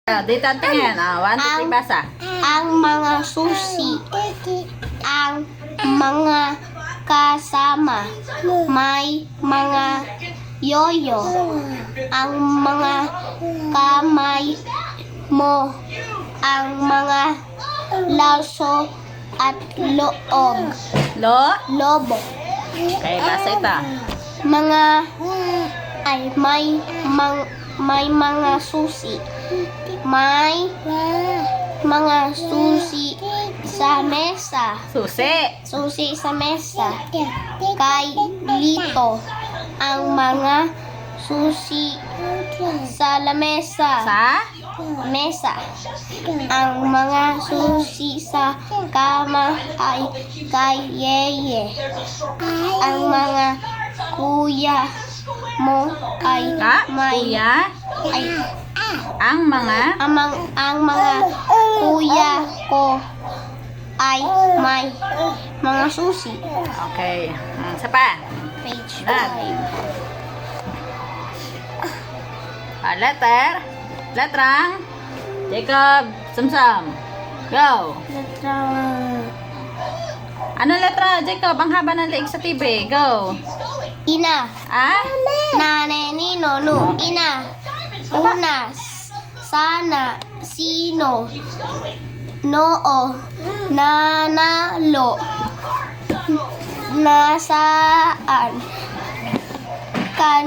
Dito ang tingin. 1, 2, 3, basa. Ang mga susi, ang mga kasama, may mga yoyo, ang mga kamay mo, ang mga laso at loob, lobo. Okay, basa ito. Mga ay may mga susi. May mga susi sa mesa. Susi. Susi sa mesa. Kay Lito ang mga susi sa lamesa. Sa? Mesa. Ang mga susi sa kama ay kay Yeye. Ang mga kuya mo ay may Kuya? ay Ang mga? ang mga kuya ko ay may mga susi. Okay. Isa pa. Page Ah. 5. Letrang. Jacob. Samsam. Go. Letra Ano letra, Jacob? Ang haba ng leeg sa TV. Go. Ina. Nane, nino, no. Ina. Una. Sana. Sino. Noo. Nanalo. Nasaan. Kan